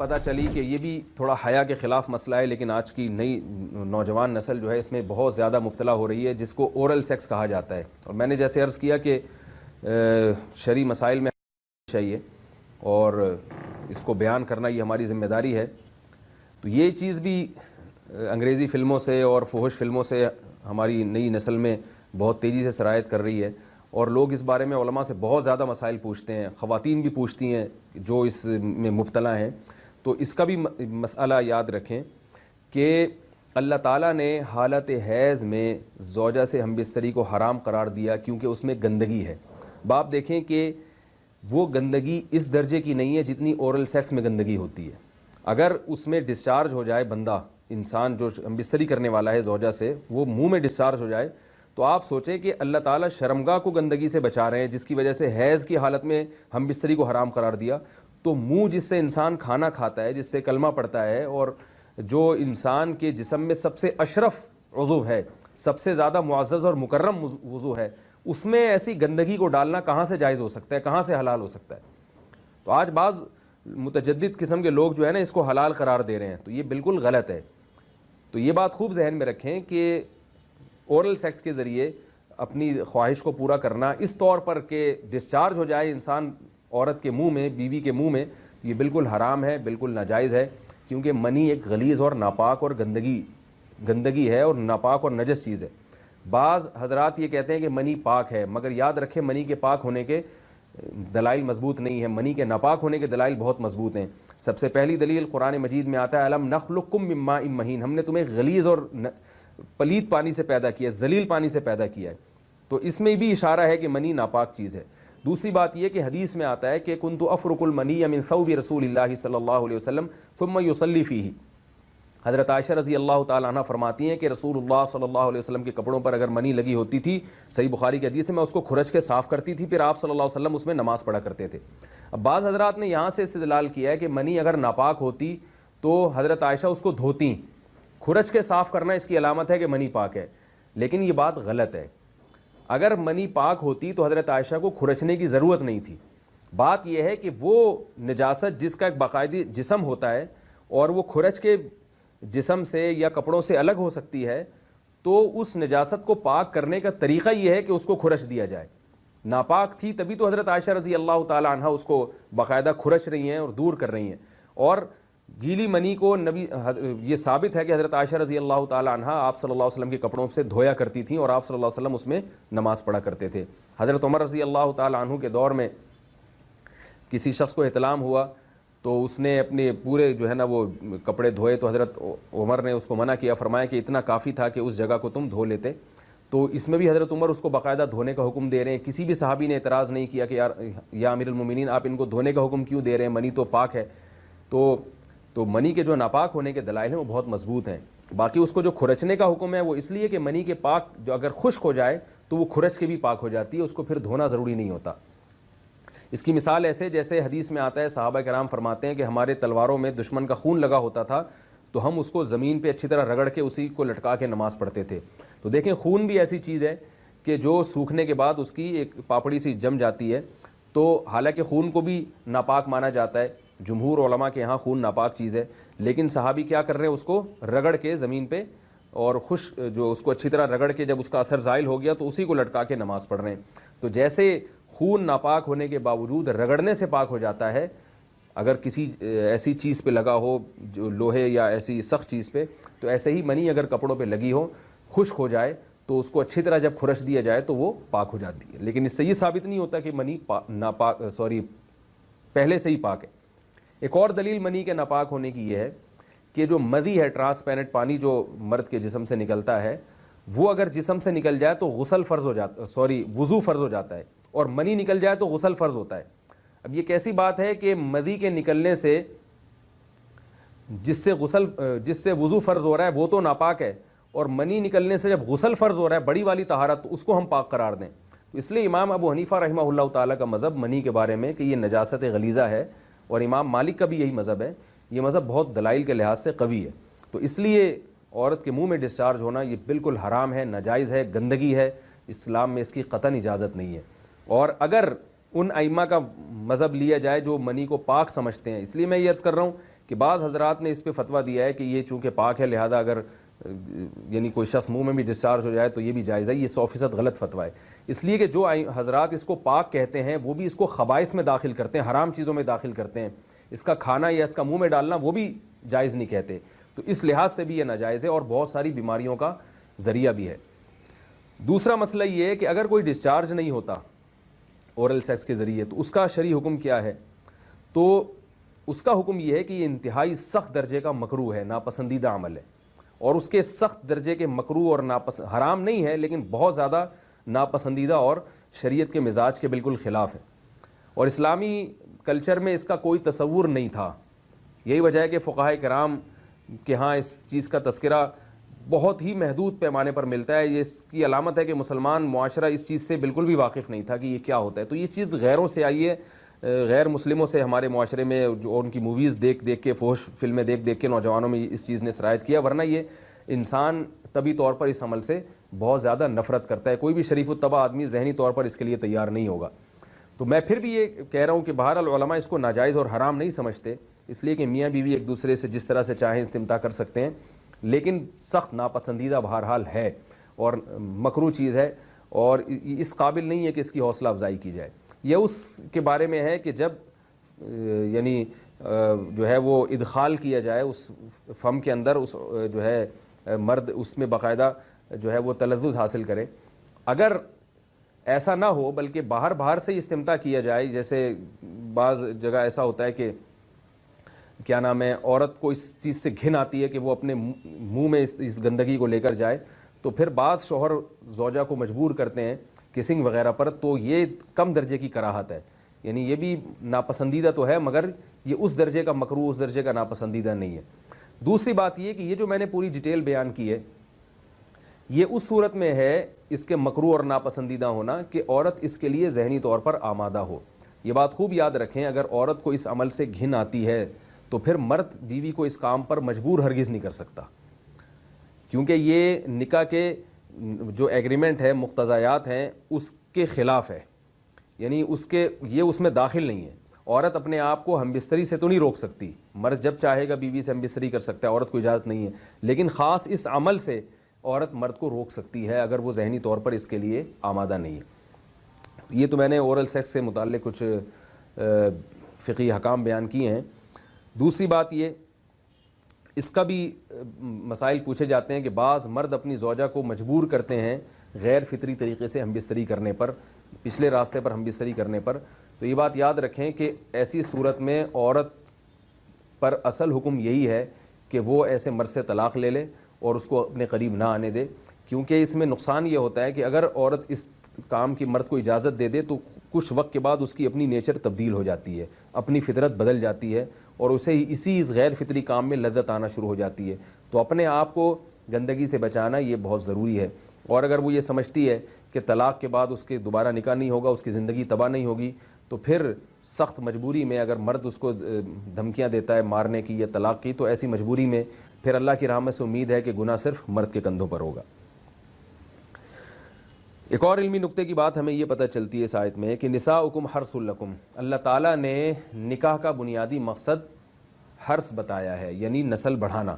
پتہ چلی کہ یہ بھی تھوڑا حیا کے خلاف مسئلہ ہے، لیکن آج کی نئی نوجوان نسل جو ہے اس میں بہت زیادہ مبتلا ہو رہی ہے، جس کو اورل سیکس کہا جاتا ہے. اور میں نے جیسے عرض کیا کہ شرعی مسائل میں چاہیے اور اس کو بیان کرنا یہ ہماری ذمہ داری ہے. تو یہ چیز بھی انگریزی فلموں سے اور فحش فلموں سے ہماری نئی نسل میں بہت تیزی سے سرایت کر رہی ہے، اور لوگ اس بارے میں علماء سے بہت زیادہ مسائل پوچھتے ہیں، خواتین بھی پوچھتی ہیں جو اس میں مبتلا ہیں. تو اس کا بھی مسئلہ یاد رکھیں کہ اللہ تعالیٰ نے حالت حیض میں زوجہ سے ہم بستری کو حرام قرار دیا کیونکہ اس میں گندگی ہے. باپ دیکھیں کہ وہ گندگی اس درجے کی نہیں ہے جتنی اورل سیکس میں گندگی ہوتی ہے. اگر اس میں ڈسچارج ہو جائے بندہ، انسان جو ہم بستری کرنے والا ہے زوجہ سے، وہ منہ میں ڈسچارج ہو جائے، تو آپ سوچیں کہ اللہ تعالیٰ شرمگاہ کو گندگی سے بچا رہے ہیں، جس کی وجہ سے حیض کی حالت میں ہم بستری کو حرام قرار دیا. تو منہ جس سے انسان کھانا کھاتا ہے، جس سے کلمہ پڑھتا ہے، اور جو انسان کے جسم میں سب سے اشرف عضو ہے، سب سے زیادہ معزز اور مکرم عضو ہے، اس میں ایسی گندگی کو ڈالنا کہاں سے جائز ہو سکتا ہے، کہاں سے حلال ہو سکتا ہے؟ تو آج بعض متجدد قسم کے لوگ جو ہے نا اس کو حلال قرار دے رہے ہیں، تو یہ بالکل غلط ہے. تو یہ بات خوب ذہن میں رکھیں کہ اورل سیکس کے ذریعے اپنی خواہش کو پورا کرنا اس طور پر کہ ڈسچارج ہو جائے انسان عورت کے منہ میں، بیوی کے منہ میں، یہ بالکل حرام ہے، بالکل ناجائز ہے. کیونکہ منی ایک غلیظ اور ناپاک اور گندگی ہے، اور ناپاک اور نجس چیز ہے. بعض حضرات یہ کہتے ہیں کہ منی پاک ہے، مگر یاد رکھیں منی کے پاک ہونے کے دلائل مضبوط نہیں ہیں، منی کے ناپاک ہونے کے دلائل بہت مضبوط ہیں. سب سے پہلی دلیل قرآن مجید میں آتا ہے الم نخلقکم من ماء مہین، ہم نے تمہیں غلیظ اور پلید پانی سے پیدا کیا ہے، ذلیل پانی سے پیدا کیا ہے. تو اس میں بھی اشارہ ہے کہ منی ناپاک چیز ہے. دوسری بات یہ کہ حدیث میں آتا ہے کہ کنت افرق المنی من ثوب رسول اللہ صلی اللہ علیہ وسلم ثم یصلی فیہ. حضرت عائشہ رضی اللہ تعالیٰ عنہ فرماتی ہیں کہ رسول اللہ صلی اللہ علیہ وسلم کے کپڑوں پر اگر منی لگی ہوتی تھی، صحیح بخاری کی حدیث ہے، میں اس کو کھرچ کے صاف کرتی تھی، پھر آپ صلی اللہ علیہ وسلم اس میں نماز پڑھا کرتے تھے. اب بعض حضرات نے یہاں سے استدلال کیا ہے کہ منی اگر ناپاک ہوتی تو حضرت عائشہ اس کو دھوتی، کھرچ کے صاف کرنا اس کی علامت ہے کہ منی پاک ہے. لیکن یہ بات غلط ہے. اگر منی پاک ہوتی تو حضرت عائشہ کو کھرچنے کی ضرورت نہیں تھی. بات یہ ہے کہ وہ نجاست جس کا ایک باقاعدی جسم ہوتا ہے اور وہ کھرچ کے جسم سے یا کپڑوں سے الگ ہو سکتی ہے، تو اس نجاست کو پاک کرنے کا طریقہ یہ ہے کہ اس کو کھرچ دیا جائے. ناپاک تھی تبھی تو حضرت عائشہ رضی اللہ تعالی عنہ اس کو باقاعدہ کھرچ رہی ہیں اور دور کر رہی ہیں. اور گیلی منی کو یہ ثابت ہے کہ حضرت عائشہ رضی اللہ تعالی عنہ آپ صلی اللہ علیہ وسلم کے کپڑوں سے دھویا کرتی تھیں اور آپ صلی اللہ علیہ وسلم اس میں نماز پڑھا کرتے تھے. حضرت عمر رضی اللہ تعالی عنہ کے دور میں کسی شخص کو احتلام ہوا تو اس نے اپنے پورے جو ہے نا وہ کپڑے دھوئے، تو حضرت عمر نے اس کو منع کیا، فرمایا کہ اتنا کافی تھا کہ اس جگہ کو تم دھو لیتے. تو اس میں بھی حضرت عمر اس کو باقاعدہ دھونے کا حکم دے رہے ہیں. کسی بھی صحابی نے اعتراض نہیں کیا کہ یا امیر المومنین آپ ان کو دھونے کا حکم کیوں دے رہے ہیں، منی تو پاک ہے. تو منی کے جو ناپاک ہونے کے دلائل ہیں وہ بہت مضبوط ہیں. باقی اس کو جو کھرچنے کا حکم ہے وہ اس لیے کہ منی کے پاک جو اگر خشک ہو جائے تو وہ کھرچ کے بھی پاک ہو جاتی ہے، اس کو پھر دھونا ضروری نہیں ہوتا. اس کی مثال ایسے جیسے حدیث میں آتا ہے، صحابہ کرام فرماتے ہیں کہ ہمارے تلواروں میں دشمن کا خون لگا ہوتا تھا تو ہم اس کو زمین پہ اچھی طرح رگڑ کے اسی کو لٹکا کے نماز پڑھتے تھے. تو دیکھیں خون بھی ایسی چیز ہے کہ جو سوکھنے کے بعد اس کی ایک پاپڑی سی جم جاتی ہے. تو حالانکہ خون کو بھی ناپاک مانا جاتا ہے، جمہور علماء کے یہاں خون ناپاک چیز ہے، لیکن صحابی کیا کر رہے ہیں، اس کو رگڑ کے زمین پہ اور جو اس کو اچھی طرح رگڑ کے جب اس کا اثر زائل ہو گیا تو اسی کو لٹکا کے نماز پڑھ رہے ہیں. تو جیسے خون ناپاک ہونے کے باوجود رگڑنے سے پاک ہو جاتا ہے اگر کسی ایسی چیز پہ لگا ہو جو لوہے یا ایسی سخت چیز پہ، تو ایسے ہی منی اگر کپڑوں پہ لگی ہو، خشک ہو جائے تو اس کو اچھی طرح جب کھرچ دیا جائے تو وہ پاک ہو جاتی ہے. لیکن اس سے یہ ثابت نہیں ہوتا کہ منی پہلے سے ہی پاک ہے. ایک اور دلیل منی کے ناپاک ہونے کی یہ ہے کہ جو مدی ہے، ٹرانسپیرنٹ پانی جو مرد کے جسم سے نکلتا ہے، وہ اگر جسم سے نکل جائے تو وضو فرض ہو جاتا ہے، اور منی نکل جائے تو غسل فرض ہوتا ہے. اب یہ کیسی بات ہے کہ مدی کے نکلنے سے جس سے وضو فرض ہو رہا ہے وہ تو ناپاک ہے، اور منی نکلنے سے جب غسل فرض ہو رہا ہے بڑی والی طہارت، تو اس کو ہم پاک قرار دیں. تو اس لیے امام ابو حنیفہ رحمہ اللہ تعالیٰ کا مذہب منی کے بارے میں کہ یہ نجاست غلیظہ ہے، اور امام مالک کا بھی یہی مذہب ہے. یہ مذہب بہت دلائل کے لحاظ سے قوی ہے. تو اس لیے عورت کے منہ میں ڈسچارج ہونا یہ بالکل حرام ہے، ناجائز ہے، گندگی ہے، اسلام میں اس کی قطعاً اجازت نہیں ہے. اور اگر ان ائمہ کا مذہب لیا جائے جو منی کو پاک سمجھتے ہیں، اس لیے میں یہ عرض کر رہا ہوں کہ بعض حضرات نے اس پہ فتویٰ دیا ہے کہ یہ چونکہ پاک ہے لہذا اگر یعنی کوئی شخص منہ میں بھی ڈسچارج ہو جائے تو یہ بھی جائز ہے. یہ 100% غلط فتویٰ ہے, اس لیے کہ جو حضرات اس کو پاک کہتے ہیں وہ بھی اس کو خبائث میں داخل کرتے ہیں, حرام چیزوں میں داخل کرتے ہیں. اس کا کھانا یا اس کا منہ میں ڈالنا وہ بھی جائز نہیں کہتے, تو اس لحاظ سے بھی یہ ناجائز ہے اور بہت ساری بیماریوں کا ذریعہ بھی ہے. دوسرا مسئلہ یہ ہے کہ اگر کوئی ڈسچارج نہیں ہوتا اورل سیکس کے ذریعے تو اس کا شرعی حکم کیا ہے؟ تو اس کا حکم یہ ہے کہ یہ انتہائی سخت درجے کا مکروہ ہے, ناپسندیدہ عمل ہے, اور اس کے سخت درجے کے مکروہ اور حرام نہیں ہے لیکن بہت زیادہ ناپسندیدہ اور شریعت کے مزاج کے بالکل خلاف ہے, اور اسلامی کلچر میں اس کا کوئی تصور نہیں تھا. یہی وجہ ہے کہ فقہائے کرام کے ہاں اس چیز کا تذکرہ بہت ہی محدود پیمانے پر ملتا ہے. یہ اس کی علامت ہے کہ مسلمان معاشرہ اس چیز سے بالکل بھی واقف نہیں تھا کہ یہ کیا ہوتا ہے. تو یہ چیز غیروں سے آئی ہے, غیر مسلموں سے ہمارے معاشرے میں, جو ان کی موویز دیکھ دیکھ کے, فحش فلمیں دیکھ دیکھ کے نوجوانوں میں اس چیز نے سرایت کیا, ورنہ یہ انسان طبی طور پر اس عمل سے بہت زیادہ نفرت کرتا ہے. کوئی بھی شریف الطبع آدمی ذہنی طور پر اس کے لیے تیار نہیں ہوگا. تو میں پھر بھی یہ کہہ رہا ہوں کہ بہرحال علماء اس کو ناجائز اور حرام نہیں سمجھتے, اس لیے کہ میاں بیوی ایک دوسرے سے جس طرح سے چاہیں استمتاع کر سکتے ہیں, لیکن سخت ناپسندیدہ بہرحال ہے اور مکروہ چیز ہے, اور اس قابل نہیں ہے کہ اس کی حوصلہ افزائی کی جائے. یہ اس کے بارے میں ہے کہ جب یعنی جو ہے وہ ادخال کیا جائے اس فم کے اندر, اس جو ہے مرد اس میں باقاعدہ جو ہے وہ تلذذ حاصل کرے. اگر ایسا نہ ہو بلکہ باہر سے استمتاع کیا جائے, جیسے بعض جگہ ایسا ہوتا ہے کہ کیا نام ہے, عورت کو اس چیز سے گھن آتی ہے کہ وہ اپنے منہ میں اس گندگی کو لے کر جائے, تو پھر بعض شوہر زوجہ کو مجبور کرتے ہیں کسنگ وغیرہ پر, تو یہ کم درجے کی کراہت ہے. یعنی یہ بھی ناپسندیدہ تو ہے مگر یہ اس درجے کا مکروہ, اس درجے کا ناپسندیدہ نہیں ہے. دوسری بات یہ کہ یہ جو میں نے پوری ڈیٹیل بیان کی ہے یہ اس صورت میں ہے اس کے مکروہ اور ناپسندیدہ ہونا کہ عورت اس کے لیے ذہنی طور پر آمادہ ہو. یہ بات خوب یاد رکھیں, اگر عورت کو اس عمل سے گھن آتی ہے تو پھر مرد بیوی کو اس کام پر مجبور ہرگز نہیں کر سکتا, کیونکہ یہ نکاح کے جو ایگریمنٹ ہے, مقتضیات ہیں, اس کے خلاف ہے. یعنی یہ اس میں داخل نہیں ہے. عورت اپنے آپ کو ہم بستری سے تو نہیں روک سکتی, مرد جب چاہے گا بیوی سے ہم بستری کر سکتا ہے, عورت کو اجازت نہیں ہے, لیکن خاص اس عمل سے عورت مرد کو روک سکتی ہے اگر وہ ذہنی طور پر اس کے لیے آمادہ نہیں ہے. یہ تو میں نے اورل سیکس سے متعلق کچھ فقہی احکام بیان کیے ہیں. دوسری بات یہ, اس کا بھی مسائل پوچھے جاتے ہیں کہ بعض مرد اپنی زوجہ کو مجبور کرتے ہیں غیر فطری طریقے سے ہم بستری کرنے پر, پچھلے راستے پر ہم بستری کرنے پر. تو یہ بات یاد رکھیں کہ ایسی صورت میں عورت پر اصل حکم یہی ہے کہ وہ ایسے مرد سے طلاق لے لے اور اس کو اپنے قریب نہ آنے دے, کیونکہ اس میں نقصان یہ ہوتا ہے کہ اگر عورت اس کام کی مرد کو اجازت دے دے تو کچھ وقت کے بعد اس کی اپنی نیچر تبدیل ہو جاتی ہے, اپنی فطرت بدل جاتی ہے, اور اسے اسی اس غیر فطری کام میں لذت آنا شروع ہو جاتی ہے. تو اپنے آپ کو گندگی سے بچانا یہ بہت ضروری ہے. اور اگر وہ یہ سمجھتی ہے کہ طلاق کے بعد اس کے دوبارہ نکاح نہیں ہوگا, اس کی زندگی تباہ نہیں ہوگی, تو پھر سخت مجبوری میں اگر مرد اس کو دھمکیاں دیتا ہے مارنے کی یا طلاق کی, تو ایسی مجبوری میں پھر اللہ کی رحمت سے امید ہے کہ گناہ صرف مرد کے کندھوں پر ہوگا. ایک اور علمی نقطے کی بات ہمیں یہ پتہ چلتی ہے اس آیت میں کہ نساؤکم حرث لکم, اللہ تعالیٰ نے نکاح کا بنیادی مقصد حرث بتایا ہے, یعنی نسل بڑھانا.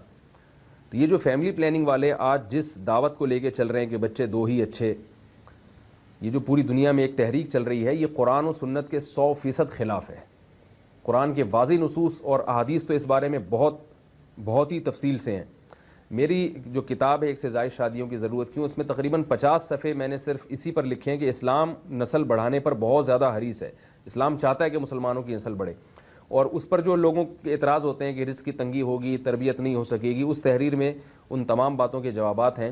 تو یہ جو فیملی پلاننگ والے آج جس دعوت کو لے کے چل رہے ہیں کہ بچے دو ہی اچھے, یہ جو پوری دنیا میں ایک تحریک چل رہی ہے, یہ قرآن و سنت کے 100% خلاف ہے. قرآن کے واضح نصوص اور احادیث تو اس بارے میں بہت ہی تفصیل سے ہیں. میری جو کتاب ہے ایک سے زائد شادیوں کی ضرورت کیوں, اس میں تقریباً 50 صفحے میں نے صرف اسی پر لکھے ہیں کہ اسلام نسل بڑھانے پر بہت زیادہ حریص ہے. اسلام چاہتا ہے کہ مسلمانوں کی نسل بڑھے, اور اس پر جو لوگوں کے اعتراض ہوتے ہیں کہ رزق کی تنگی ہوگی, تربیت نہیں ہو سکے گی, اس تحریر میں ان تمام باتوں کے جوابات ہیں.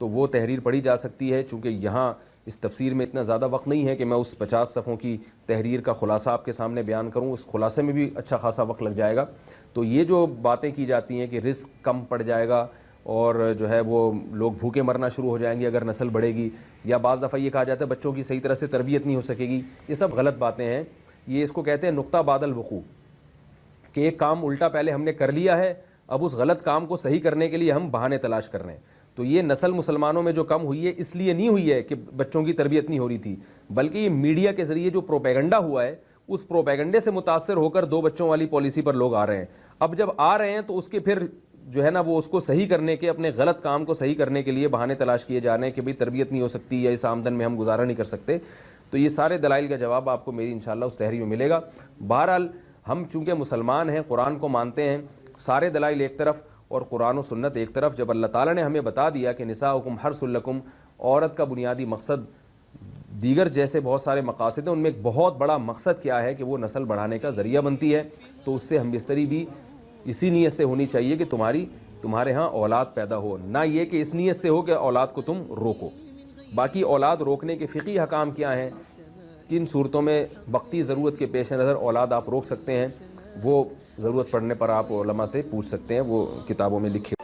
تو وہ تحریر پڑھی جا سکتی ہے, چونکہ یہاں اس تفسیر میں اتنا زیادہ وقت نہیں ہے کہ میں اس 50 صفحوں کی تحریر کا خلاصہ آپ کے سامنے بیان کروں. اس خلاصے میں بھی اچھا خاصا وقت لگ جائے گا. تو یہ جو باتیں کی جاتی ہیں کہ رزق کم پڑ جائے گا اور جو ہے وہ لوگ بھوکے مرنا شروع ہو جائیں گے اگر نسل بڑھے گی, یا بعض دفعہ یہ کہا جاتا ہے بچوں کی صحیح طرح سے تربیت نہیں ہو سکے گی, یہ سب غلط باتیں ہیں. یہ اس کو کہتے ہیں نقطہ بعد الوقوع, کہ ایک کام الٹا پہلے ہم نے کر لیا ہے, اب اس غلط کام کو صحیح کرنے کے لیے ہم بہانے تلاش کر رہے ہیں. تو یہ نسل مسلمانوں میں جو کم ہوئی ہے اس لیے نہیں ہوئی ہے کہ بچوں کی تربیت نہیں ہو رہی تھی, بلکہ یہ میڈیا کے ذریعے جو پروپیگنڈا ہوا ہے اس پروپیگنڈے سے متاثر ہو کر 2 بچوں والی پالیسی پر لوگ آ رہے ہیں. اب جب آ رہے ہیں تو اس کے پھر جو ہے نا وہ اس کو صحیح کرنے کے, اپنے غلط کام کو صحیح کرنے کے لیے بہانے تلاش کیے جا رہے ہیں کہ بھئی تربیت نہیں ہو سکتی یا اس آمدن میں ہم گزارا نہیں کر سکتے. تو یہ سارے دلائل کا جواب آپ کو میری انشاءاللہ اس تحریر میں ملے گا. بہرحال ہم چونکہ مسلمان ہیں, قرآن کو مانتے ہیں, سارے دلائل ایک طرف اور قرآن و سنت ایک طرف. جب اللہ تعالیٰ نے ہمیں بتا دیا کہ نساؤکم حرث لکم, عورت کا بنیادی مقصد دیگر جیسے بہت سارے مقاصد ہیں, ان میں ایک بہت بڑا مقصد کیا ہے کہ وہ نسل بڑھانے کا ذریعہ بنتی ہے, تو اس سے ہم بستری بھی اسی نیت سے ہونی چاہیے کہ تمہارے ہاں اولاد پیدا ہو, نہ یہ کہ اس نیت سے ہو کہ اولاد کو تم روکو. باقی اولاد روکنے کے فقہی حکام کیا ہیں, کن صورتوں میں وقتی ضرورت کے پیش نظر اولاد آپ روک سکتے ہیں, وہ ضرورت پڑنے پر آپ علماء سے پوچھ سکتے ہیں, وہ کتابوں میں لکھے